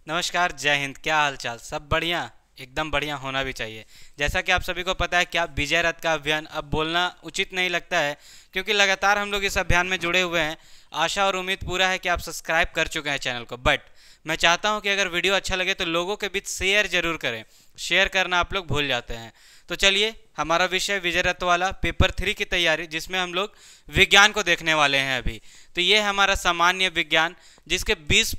नमस्कार, जय हिंद। क्या हाल चाल? सब बढ़िया? एकदम बढ़िया होना भी चाहिए। जैसा कि आप सभी को पता है कि आप विजय रथ का अभियान अब बोलना उचित नहीं लगता है, क्योंकि लगातार हम लोग इस अभियान में जुड़े हुए हैं। आशा और उम्मीद पूरा है कि आप सब्सक्राइब कर चुके हैं चैनल को, बट मैं चाहता हूं कि अगर वीडियो अच्छा लगे तो लोगों के बीच शेयर जरूर करें। शेयर करना आप लोग भूल जाते हैं। तो चलिए, हमारा विषय विजय रथ वाला पेपर 3 की तैयारी, जिसमें हम लोग विज्ञान को देखने वाले हैं अभी। तो ये हमारा सामान्य विज्ञान, जिसके 20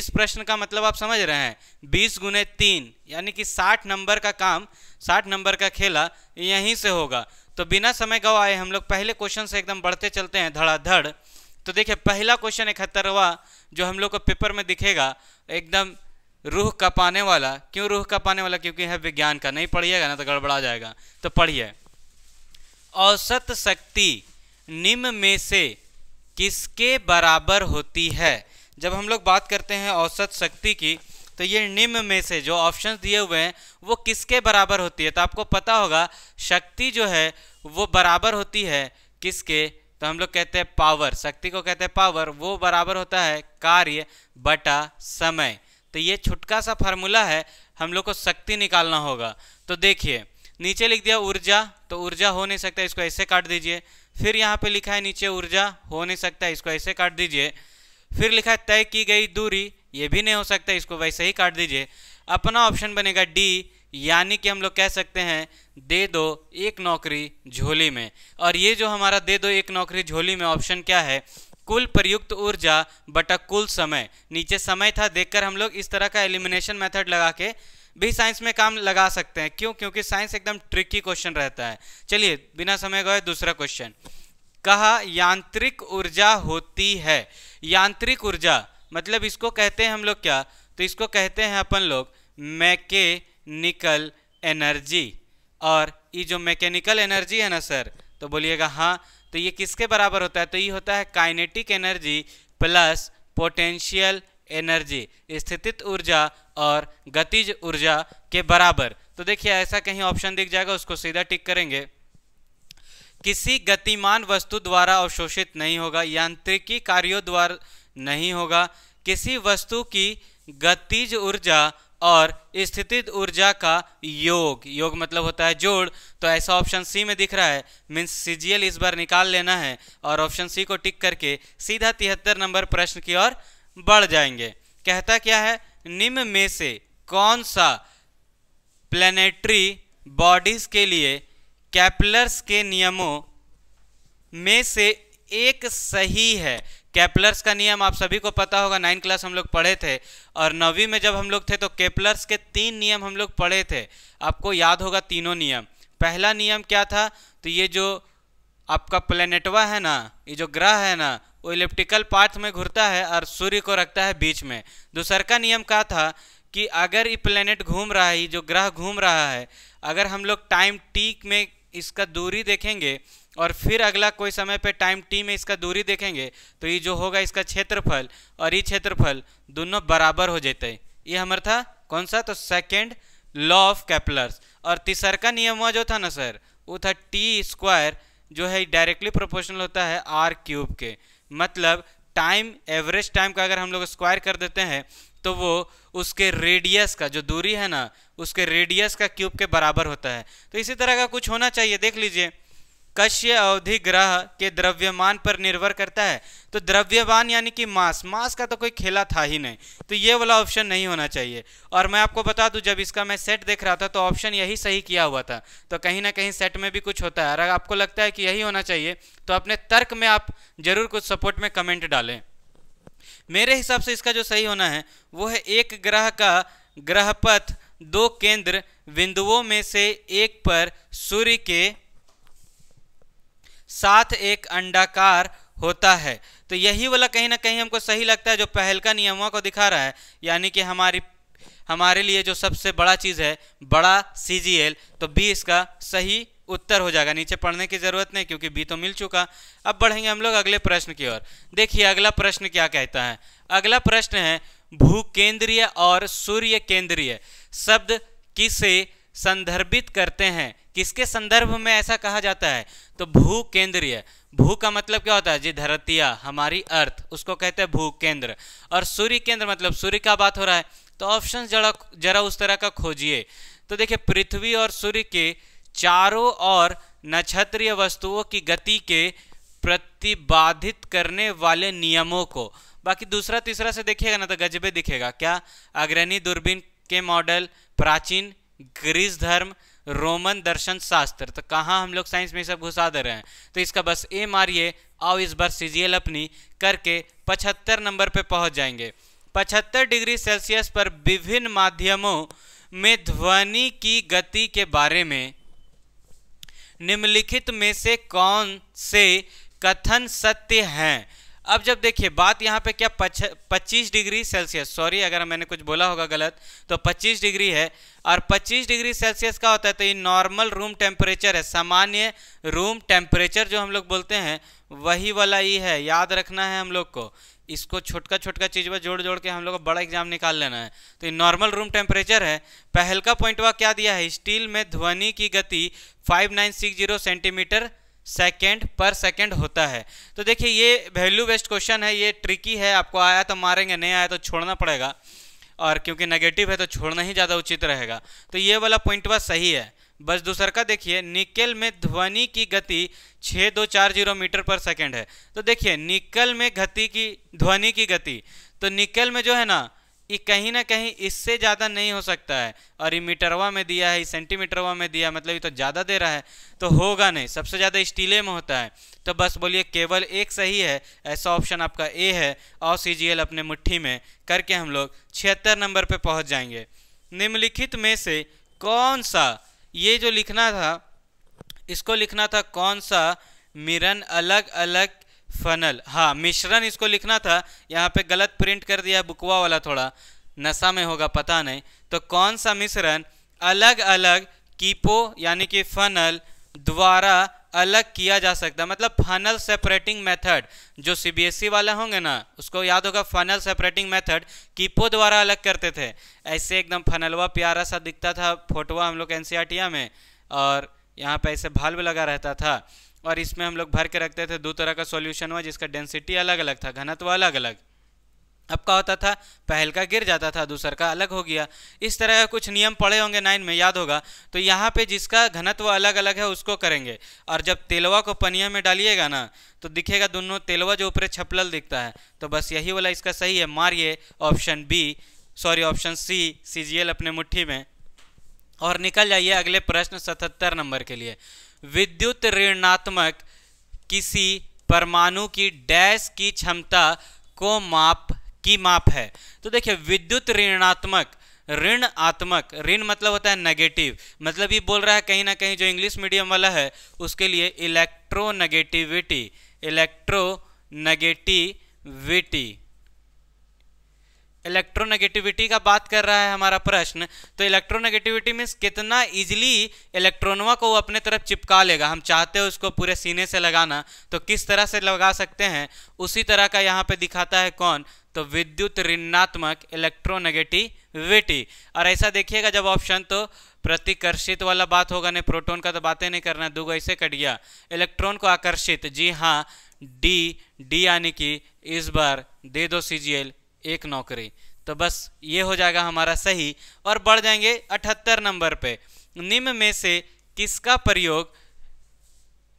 प्रश्न का मतलब आप समझ रहे हैं, 20 गुने 3 यानी कि 60 नंबर का काम, 60 नंबर का खेला यहीं से होगा। तो बिना समय गवाए हम लोग पहले क्वेश्चन से एकदम बढ़ते चलते हैं धड़ाधड़। तो देखिए, पहला क्वेश्चन 71वां जो हम लोग को पेपर में दिखेगा, एकदम रूह कपाने वाला। क्यों रूह कपाने वाला? क्योंकि है विज्ञान का। नहीं पढ़िएगा ना तो गड़बड़ा जाएगा। तो पढ़िए, औसत शक्ति निम्न में से किसके बराबर होती है? जब हम लोग बात करते हैं औसत शक्ति की, तो ये निम्न में से जो ऑप्शंस दिए हुए हैं वो किसके बराबर होती है? तो आपको पता होगा शक्ति जो है वो बराबर होती है किसके? तो हम लोग कहते हैं पावर। शक्ति को कहते हैं पावर। वो बराबर होता है कार्य बटा समय। तो ये छुटका सा फार्मूला है, हम लोग को शक्ति निकालना होगा। तो देखिए, नीचे लिख दिया ऊर्जा, तो ऊर्जा हो नहीं सकता, इसको ऐसे काट दीजिए। फिर यहाँ पे लिखा है नीचे ऊर्जा, हो नहीं सकता, इसको ऐसे काट दीजिए। फिर लिखा है तय की गई दूरी, ये भी नहीं हो सकता, इसको वैसे ही काट दीजिए। अपना ऑप्शन बनेगा डी, यानी कि हम लोग कह सकते हैं दे दो एक नौकरी झोली में। और ये जो हमारा दे दो एक नौकरी झोली में ऑप्शन क्या है? कुल प्रयुक्त ऊर्जा बटा कुल समय। नीचे समय था, देखकर हम लोग इस तरह का एलिमिनेशन मेथड लगा के भी साइंस में काम लगा सकते हैं। क्यों? क्योंकि साइंस एकदम ट्रिकी क्वेश्चन रहता है। चलिए, बिना समय गए दूसरा क्वेश्चन। कहा यांत्रिक ऊर्जा होती है। यांत्रिक ऊर्जा मतलब इसको कहते हैं हम लोग क्या? तो इसको कहते हैं अपन लोग मैकेनिकल एनर्जी। और ये जो मैकेनिकल एनर्जी है ना सर, तो बोलिएगा हाँ। तो ये किसके बराबर होता है? तो ये होता है kinetic energy plus potential energy, स्थितिज ऊर्जा और गतिज ऊर्जा के बराबर। तो देखिए, ऐसा कहीं ऑप्शन दिख जाएगा, उसको सीधा टिक करेंगे। किसी गतिमान वस्तु द्वारा अवशोषित नहीं होगा, यांत्रिकी कार्यों द्वारा नहीं होगा, किसी वस्तु की गतिज ऊर्जा और स्थितिज ऊर्जा का योग, योग मतलब होता है जोड़। तो ऐसा ऑप्शन सी में दिख रहा है, मीन्स सीजीएल इस बार निकाल लेना है और ऑप्शन सी को टिक करके सीधा 73 नंबर प्रश्न की ओर बढ़ जाएंगे। कहता क्या है? निम्न में से कौन सा प्लैनेटरी बॉडीज के लिए केपलर्स के नियमों में से एक सही है? केपलर्स का नियम आप सभी को पता होगा, 9 क्लास हम लोग पढ़े थे। और 9वीं में जब हम लोग थे तो केपलर्स के 3 नियम हम लोग पढ़े थे। आपको याद होगा तीनों नियम। पहला नियम क्या था? तो ये जो आपका प्लेनेटवा है ना, ये जो ग्रह है ना, वो इलिप्टिकल पाथ में घूरता है और सूर्य को रखता है बीच में। दूसरा का नियम क्या था? कि अगर ये प्लेनेट घूम रहा है, ये जो ग्रह घूम रहा है, अगर हम लोग टाइम टी में इसका दूरी देखेंगे और फिर अगला कोई समय पे टाइम टी में इसका दूरी देखेंगे, तो ये जो होगा इसका क्षेत्रफल और ये क्षेत्रफल दोनों बराबर हो जाते। ये हमारा था कौन सा? तो सेकेंड लॉ ऑफ केपलर्स। और तीसरा का नियम जो था ना सर, वो था टी स्क्वायर, जो है डायरेक्टली प्रोपोर्शनल होता है आर क्यूब के। मतलब टाइम, एवरेज टाइम का अगर हम लोग स्क्वायर कर देते हैं तो वो उसके रेडियस का, जो दूरी है ना, उसके रेडियस का क्यूब के बराबर होता है। तो इसी तरह का कुछ होना चाहिए। देख लीजिए, कश्य अवधि ग्रह के द्रव्यमान पर निर्भर करता है। तो द्रव्यमान यानी कि मास, मास का तो कोई खेला था ही नहीं, तो ये वाला ऑप्शन नहीं होना चाहिए। और मैं आपको बता दूं, जब इसका मैं सेट देख रहा था तो ऑप्शन यही सही किया हुआ था। तो कहीं ना कहीं सेट में भी कुछ होता है। अगर आपको लगता है कि यही होना चाहिए तो अपने तर्क में आप जरूर कुछ सपोर्ट में कमेंट डालें। मेरे हिसाब से इसका जो सही होना है वो है एक ग्रह का ग्रहपथ 2 केंद्र बिंदुओं में से एक पर सूर्य के साथ एक अंडाकार होता है। तो यही वाला कहीं ना कहीं हमको सही लगता है, जो पहल का नियमों को दिखा रहा है। यानी कि हमारे लिए जो सबसे बड़ा चीज़ है, बड़ा सीजीएल, तो बी इसका सही उत्तर हो जाएगा। नीचे पढ़ने की जरूरत नहीं, क्योंकि बी तो मिल चुका। अब बढ़ेंगे हम लोग अगले प्रश्न की ओर। देखिए, अगला प्रश्न क्या कहता है। अगला प्रश्न है भूकेंद्रीय और सूर्य केंद्रीय शब्द किसे संदर्भित करते हैं? किसके संदर्भ में ऐसा कहा जाता है? तो भू केंद्रीय, भू का मतलब क्या होता है? जी धरतिया, हमारी अर्थ, उसको कहते हैं भू केंद्र। और सूर्य केंद्र मतलब सूर्य का बात हो रहा है। तो ऑप्शन जरा जरा उस तरह का खोजिए। तो देखिए, पृथ्वी और सूर्य के चारों ओर नक्षत्रीय वस्तुओं की गति के प्रतिबाधित करने वाले नियमों को। बाकी दूसरा तीसरा से देखिएगा ना तो गजबे दिखेगा। क्या? अग्रणी दूरबीन के मॉडल, प्राचीन ग्रीस धर्म, रोमन दर्शन शास्त्र। तो कहाँ हम लोग साइंस में सब घुसा दे रहे हैं। तो इसका बस ए मारिए। आओ इस बार सीजीएल अपनी करके 75 नंबर पे पहुंच जाएंगे। 75 डिग्री सेल्सियस पर विभिन्न माध्यमों में ध्वनि की गति के बारे में निम्नलिखित में से कौन से कथन सत्य हैं? अब जब देखिए बात यहाँ पे क्या 25 डिग्री सेल्सियस, सॉरी अगर मैंने कुछ बोला होगा गलत, तो 25 डिग्री है। और 25 डिग्री सेल्सियस का होता है तो ये नॉर्मल रूम टेम्परेचर है, सामान्य रूम टेम्परेचर जो हम लोग बोलते हैं वही वाला ही है। याद रखना है हम लोग को, इसको छोटका छोटका चीज में जोड़ जोड़ के हम लोग को बड़ा एग्जाम निकाल लेना है। तो ये नॉर्मल रूम टेम्परेचर है। पहल का पॉइंटवा क्या दिया है? स्टील में ध्वनि की गति 5960 सेंटीमीटर सेकेंड पर सेकेंड होता है। तो देखिए ये वैल्यू बेस्ड क्वेश्चन है, ये ट्रिकी है। आपको आया तो मारेंगे, नहीं आया तो छोड़ना पड़ेगा। और क्योंकि नेगेटिव है तो छोड़ना ही ज़्यादा उचित रहेगा। तो ये वाला पॉइंटवा सही है। बस दूसरा का देखिए, निकेल में ध्वनि की गति 6240 मीटर पर सेकेंड है। तो देखिए निकल में ध्वनि की गति, तो निकल में जो है ना ये कहीं ना कहीं इससे ज़्यादा नहीं हो सकता है। और ये मीटरवा में दिया है, सेंटीमीटरवा में दिया, मतलब ये तो ज़्यादा दे रहा है, तो होगा नहीं। सबसे ज़्यादा स्टीले में होता है। तो बस बोलिए केवल एक सही है, ऐसा ऑप्शन आपका ए है। और सीजीएल अपने मुट्ठी में करके हम लोग 76 नंबर पे पहुंच जाएंगे। निम्नलिखित में से कौन सा, ये जो लिखना था इसको लिखना था कौन सा मिरन अलग अलग फनल, हाँ मिश्रण इसको लिखना था। यहाँ पे गलत प्रिंट कर दिया, बुकवा वाला थोड़ा नशा में होगा पता नहीं। तो कौन सा मिश्रण अलग अलग कीपो यानी कि फनल द्वारा अलग किया जा सकता है, मतलब फनल सेपरेटिंग मेथड। जो सीबीएसई वाले होंगे ना उसको याद होगा, फनल सेपरेटिंग मेथड कीपो द्वारा अलग करते थे। ऐसे एकदम फनलवा प्यारा सा दिखता था फोटोवा हम लोग एनसीईआरटी में, और यहाँ पे ऐसे भाल्व लगा रहता था। और इसमें हम लोग भर के रखते थे। दो तरह का सॉल्यूशन हुआ जिसका डेंसिटी अलग अलग था, घनत्व अलग अलग। अब क्या होता था, पहल का गिर जाता था, दूसर का अलग हो गया। इस तरह का कुछ नियम पढ़े होंगे 9 में, याद होगा। तो यहाँ पे जिसका घनत्व अलग अलग है उसको करेंगे। और जब तेलवा को पनिया में डालिएगा ना तो दिखेगा दोनों तेलवा जो ऊपर छपलल दिखता है। तो बस यही वाला इसका सही है। मारिए ऑप्शन सी, सीजीएल अपने मुट्ठी में। और निकल जाइए अगले प्रश्न 77 नंबर के लिए। विद्युत ऋणात्मक किसी परमाणु की डैश की क्षमता को माप है। तो देखिए विद्युत ऋणात्मक, ऋण मतलब होता है नेगेटिव, मतलब ये बोल रहा है कहीं ना कहीं जो इंग्लिश मीडियम वाला है उसके लिए इलेक्ट्रोनेगेटिविटी का बात कर रहा है हमारा प्रश्न। तो इलेक्ट्रोनेगेटिविटी मीन्स कितना इजीली इलेक्ट्रॉनों को वो अपने तरफ चिपका लेगा। हम चाहते हो उसको पूरे सीने से लगाना तो किस तरह से लगा सकते हैं, उसी तरह का यहाँ पे दिखाता है कौन, तो विद्युत ऋणात्मक इलेक्ट्रोनेगेटिविटी। और ऐसा देखिएगा जब ऑप्शन तो प्रतिकर्षित वाला बात होगा, नहीं प्रोटॉन का तो बातें नहीं करना, दो ऐसे कट गया। इलेक्ट्रॉन को आकर्षित, जी हाँ डी यानी कि इस बार दे दो सीजीएल एक नौकरी। तो बस ये हो जाएगा हमारा सही। और बढ़ जाएंगे 78 नंबर पे। निम्न में से किसका प्रयोग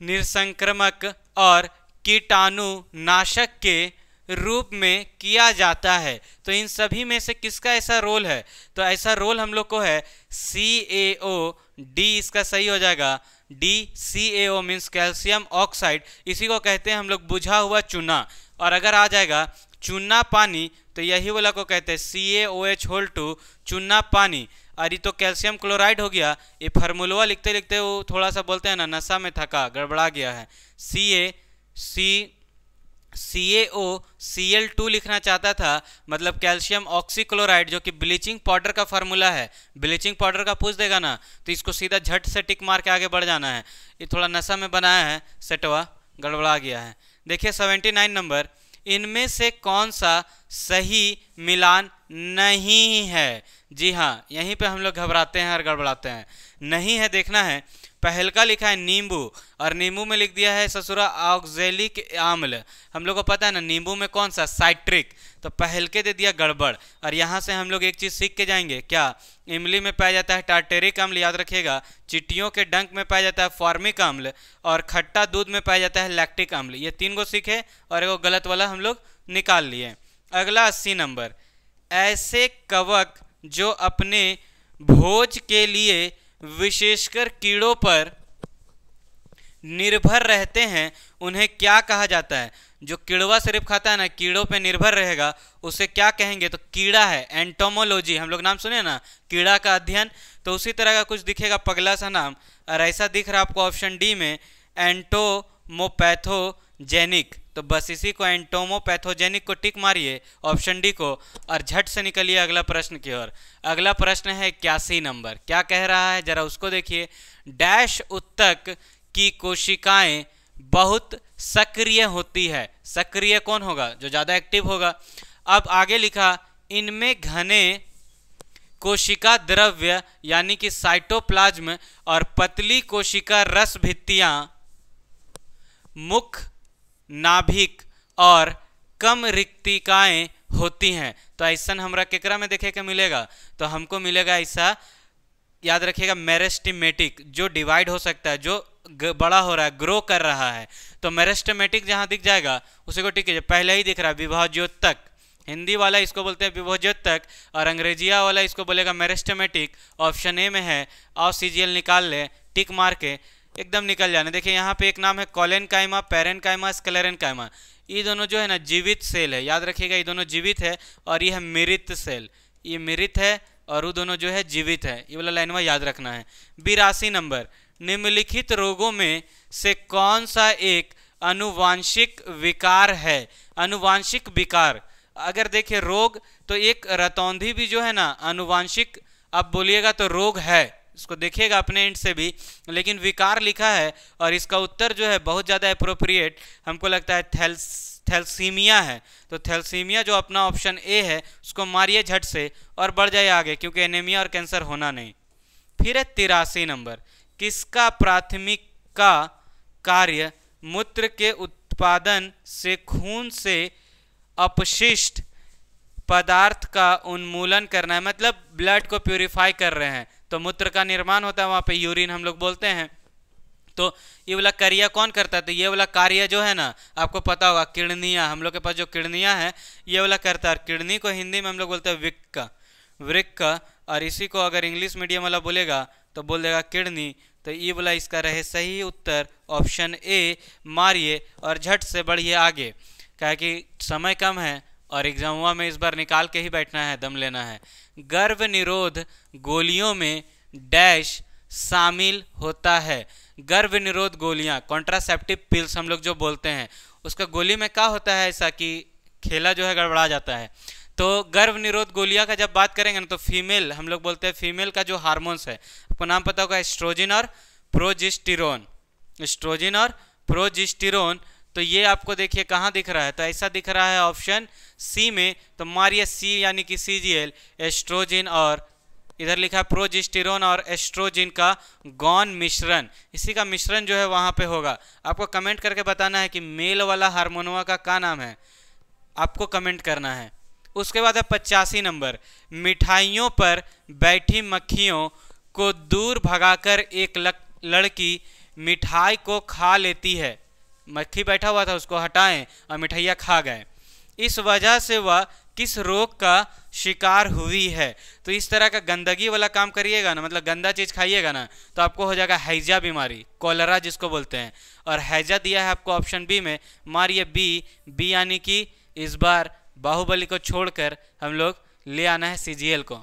निसंक्रमक और कीटाणुनाशक के रूप में किया जाता है? तो इन सभी में से किसका ऐसा रोल है? तो ऐसा रोल हम लोग को है CaO, डी इसका सही हो जाएगा। CaO मीन्स कैल्शियम ऑक्साइड, इसी को कहते हैं हम लोग बुझा हुआ चूना। और अगर आ जाएगा चूना पानी तो यही वाला को कहते हैं CaOH2 चूना पानी। और ये तो कैल्शियम क्लोराइड हो गया। ये फार्मूला लिखते लिखते वो थोड़ा सा बोलते हैं ना नशा में थका, गड़बड़ा गया है। CaOCl2 लिखना चाहता था, मतलब कैल्शियम ऑक्सीक्लोराइड, जो कि ब्लीचिंग पाउडर का फार्मूला है। ब्लीचिंग पाउडर का पूछ देगा ना तो इसको सीधा झट से टिक मार के आगे बढ़ जाना है। ये थोड़ा नशा में बनाया है, सेटवा गड़बड़ा गया है। देखिए 79 नंबर, इनमें से कौन सा सही मिलान नहीं है? जी हाँ, यहीं पे हम लोग घबराते हैं और गड़बड़ाते हैं। नहीं है देखना है। पहल का लिखा है नींबू और नींबू में लिख दिया है ससुरा ऑक्जेलिक आम्ल। हम लोग को पता है ना नींबू में कौन सा साइट्रिक, तो पहल के दे दिया गड़बड़। और यहाँ से हम लोग एक चीज़ सीख के जाएंगे, क्या इमली में पाया जाता है टार्टेरिक अम्ल, याद रखिएगा। चींटियों के डंक में पाया जाता है फॉर्मिक अम्ल और खट्टा दूध में पाया जाता है लैक्टिक अम्ल। ये 3 को सीखे और एक गलत वाला हम लोग निकाल लिए। अगला 80 नंबर, ऐसे कवक जो अपने भोज के लिए विशेषकर कीड़ों पर निर्भर रहते हैं उन्हें क्या कहा जाता है? जो कीड़वा सिर्फ खाता है ना, कीड़ों पे निर्भर रहेगा, उसे क्या कहेंगे? तो कीड़ा है, एंटोमोलॉजी। हम लोग नाम सुने ना, कीड़ा का अध्ययन। तो उसी तरह का कुछ दिखेगा पगला सा नाम, और ऐसा दिख रहा है आपको ऑप्शन डी में एंटोमोपैथोजेनिक। तो बस इसी को एंटोमोपैथोजेनिक को टिक मारिए ऑप्शन डी को और झट से निकलिए अगला प्रश्न की ओर। अगला प्रश्न है 81 नंबर। क्या कह रहा है जरा उसको देखिए। डैश उत्तक की कोशिकाएं बहुत सक्रिय होती है। सक्रिय कौन होगा? जो ज्यादा एक्टिव होगा। अब आगे लिखा, इनमें घने कोशिका द्रव्य यानी कि साइटोप्लाज्म और पतली कोशिका रस भित्तियां, मुख, नाभिक और कम रिक्तिकाएं होती हैं। तो ऐसा हमरा केकरा में देखे के मिलेगा? तो हमको मिलेगा ऐसा, याद रखिएगा, मेरिस्टेमेटिक, जो डिवाइड हो सकता है, जो बड़ा हो रहा है, ग्रो कर रहा है। तो मेरिस्टेमेटिक जहां दिख जाएगा उसी को टिक, पहले ही दिख रहा है विभाज्योतक। हिंदी वाला इसको बोलते हैं विभाज्योतक और अंग्रेजिया वाला इसको बोलेगा मेरिस्टेमेटिक। ऑप्शन ए में है। और सीजीएल निकाल ले, टिक मार के एकदम निकल जाना। देखिए यहाँ पे एक नाम है कोलेनकाइमा, पेरेनकाइमा, स्क्लेरेनकाइमा। ये दोनों जो है ना जीवित सेल है, याद रखिएगा, ये दोनों जीवित है। और ये है मृत सेल, ये मृत है और वो दोनों जो है जीवित है। ये वाला लाइन में याद रखना है। 82 नंबर, निम्नलिखित रोगों में से कौन सा एक अनुवांशिक विकार है? अनुवांशिक विकार, अगर देखिए रोग, तो एक रतौंधी भी जो है ना अनुवांशिक, आप बोलिएगा तो रोग है, इसको देखिएगा अपने एंड से भी, लेकिन विकार लिखा है और इसका उत्तर जो है बहुत ज़्यादा अप्रोप्रिएट हमको लगता है थैलेसीमिया है। तो थैलेसीमिया जो अपना ऑप्शन ए है उसको मारिए झट से और बढ़ जाए आगे, क्योंकि एनीमिया और कैंसर होना नहीं। फिर है 83 नंबर, किसका प्राथमिक का कार्य मूत्र के उत्पादन से खून से अपशिष्ट पदार्थ का उन्मूलन करना है? मतलब ब्लड को प्यूरिफाई कर रहे हैं, तो मूत्र का निर्माण होता है, वहां पे यूरिन हम लोग बोलते हैं। तो ये वाला कार्य कौन करता है? तो ये वाला कार्य जो है ना, आपको पता होगा, किडनियां, हम लोग के पास जो किडनियां हैं ये वाला करता है। किडनी को हिंदी में हम लोग बोलते हैं वृक्क, और इसी को अगर इंग्लिश मीडियम वाला बोलेगा तो बोल देगा किडनी। तो ये वाला इसका रहे सही उत्तर ऑप्शन ए मारिए और झट से बढ़िए आगे, क्या कि समय कम है और एग्जामुआ में इस बार निकाल के ही बैठना है, दम लेना है। गर्भ निरोध गोलियों में डैश शामिल होता है? गर्भ निरोध गोलियां, कॉन्ट्रासेप्टिव पिल्स हम लोग जो बोलते हैं, उसका गोली में क्या होता है ऐसा कि खेला जो है गड़बड़ा जाता है। तो गर्भ निरोध गोलियां का जब बात करेंगे ना, तो फीमेल, हम लोग बोलते हैं फीमेल का जो हार्मोन्स है, आपको नाम पता होगा एस्ट्रोजन और प्रोजेस्टेरोन। एस्ट्रोजन और प्रोजेस्टेरोन, तो ये आपको देखिए कहाँ दिख रहा है? तो ऐसा दिख रहा है ऑप्शन सी में। तो मारिए सी यानी कि सीजीएल, एस्ट्रोजन और इधर लिखा है प्रोजेस्टेरोन और एस्ट्रोजन का गौण मिश्रण, इसी का मिश्रण जो है वहाँ पे होगा। आपको कमेंट करके बताना है कि मेल वाला हार्मोनवा का क्या नाम है, आपको कमेंट करना है। उसके बाद है 85 नंबर, मिठाइयों पर बैठी मक्खियों को दूर भगाकर एक लड़की मिठाई को खा लेती है। मक्खी बैठा हुआ था, उसको हटाएं और मिठाइयाँ खा गए। इस वजह से वह किस रोग का शिकार हुई है? तो इस तरह का गंदगी वाला काम करिएगा ना, मतलब गंदा चीज़ खाइएगा ना, तो आपको हो जाएगा हैजा बीमारी, कोलेरा जिसको बोलते हैं। और हैजा दिया है आपको ऑप्शन बी में, मारिए बी यानी कि इस बार बाहुबली को छोड़कर हम लोग ले आना है सीजीएल को।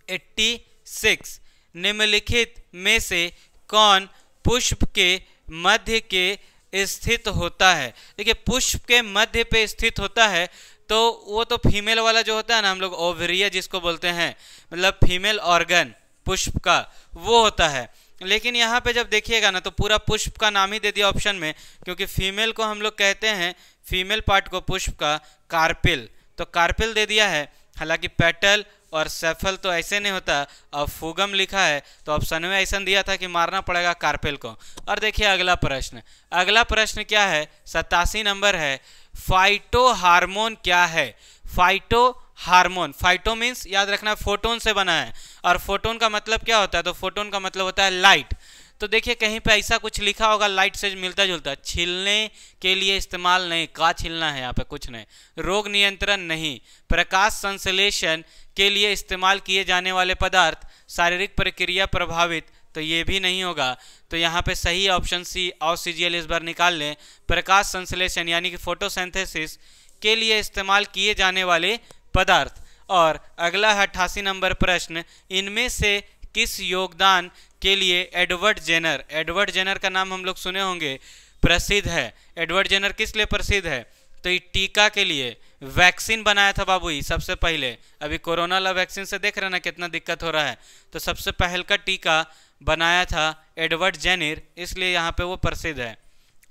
86, निम्नलिखित में से कौन पुष्प के मध्य के स्थित होता है? देखिए पुष्प के मध्य पे स्थित होता है, तो वो तो फीमेल वाला जो होता है ना, हम लोग ओवरिया जिसको बोलते हैं, मतलब फीमेल ऑर्गन पुष्प का, वो होता है। लेकिन यहाँ पे जब देखिएगा ना, तो पूरा पुष्प का नाम ही दे दिया ऑप्शन में, क्योंकि फीमेल को हम लोग कहते हैं, फीमेल पार्ट को पुष्प का कार्पिल, तो कार्पिल दे दिया है। हालांकि पेटल और सफल तो ऐसे नहीं होता। अब फुगम लिखा है तो ऑप्शन में ऐसा दिया था कि मारना पड़ेगा कार्पेल को। और देखिए अगला प्रश्न, अगला प्रश्न क्या है, 87 नंबर है, फाइटो हार्मोन क्या है। फाइटो हार्मोन, फाइटो मीन्स याद रखना फोटोन से बना है, और फोटोन का मतलब क्या होता है, तो फोटोन का मतलब होता है लाइट। तो देखिए कहीं पे ऐसा कुछ लिखा होगा लाइट से मिलता जुलता, छीलने के लिए इस्तेमाल नहीं, का छीलना है यहाँ पे कुछ नहीं, रोग नियंत्रण नहीं, प्रकाश संश्लेषण के लिए इस्तेमाल किए जाने वाले पदार्थ, शारीरिक प्रक्रिया प्रभावित, तो ये भी नहीं होगा। तो यहाँ पे सही ऑप्शन सी ऑक्सीजियल इस बार निकाल लें, प्रकाश संश्लेषण यानी कि फोटोसिंथेसिस के लिए इस्तेमाल किए जाने वाले पदार्थ। और अगला है 88 नंबर प्रश्न, इनमें से किस योगदान के लिए एडवर्ड जेनर, एडवर्ड जेनर का नाम हम लोग सुने होंगे, प्रसिद्ध है। एडवर्ड जेनर किस लिए प्रसिद्ध है, तो ये टीका के लिए, वैक्सीन बनाया था बाबू ही सबसे पहले। अभी कोरोना वाला वैक्सीन से देख रहे ना कितना दिक्कत हो रहा है, तो सबसे पहले का टीका बनाया था एडवर्ड जेनर, इसलिए यहाँ पे वो प्रसिद्ध है।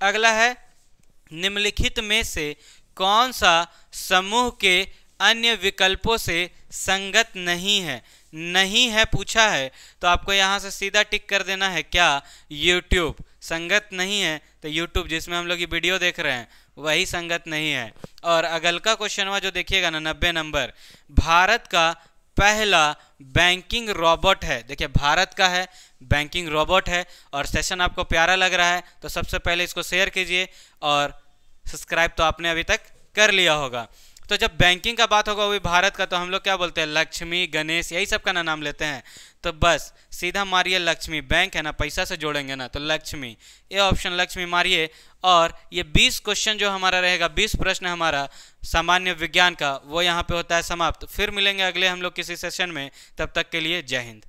अगला है, निम्नलिखित में से कौन सा समूह के अन्य विकल्पों से संगत नहीं है, नहीं है पूछा है, तो आपको यहाँ से सीधा टिक कर देना है क्या, यूट्यूब। संगत नहीं है तो यूट्यूब जिसमें हम लोग ये वीडियो देख रहे हैं वही संगत नहीं है। और अगल का क्वेश्चन जो देखिएगा ना 90 नंबर, भारत का पहला बैंकिंग रोबोट है। देखिए भारत का है, बैंकिंग रोबोट है, और सेशन आपको प्यारा लग रहा है तो सबसे पहले इसको शेयर कीजिए, और सब्सक्राइब तो आपने अभी तक कर लिया होगा। तो जब बैंकिंग का बात होगा वो भी भारत का, तो हम लोग क्या बोलते हैं, लक्ष्मी, गणेश, यही सब का ना नाम लेते हैं। तो बस सीधा मारिए लक्ष्मी, बैंक है ना, पैसा से जोड़ेंगे ना, तो लक्ष्मी, ये ऑप्शन लक्ष्मी मारिए। और ये 20 क्वेश्चन जो हमारा रहेगा, 20 प्रश्न हमारा सामान्य विज्ञान का, वो यहाँ पे होता है समाप्त। फिर मिलेंगे अगले हम लोग किसी सेशन में, तब तक के लिए जय हिंद।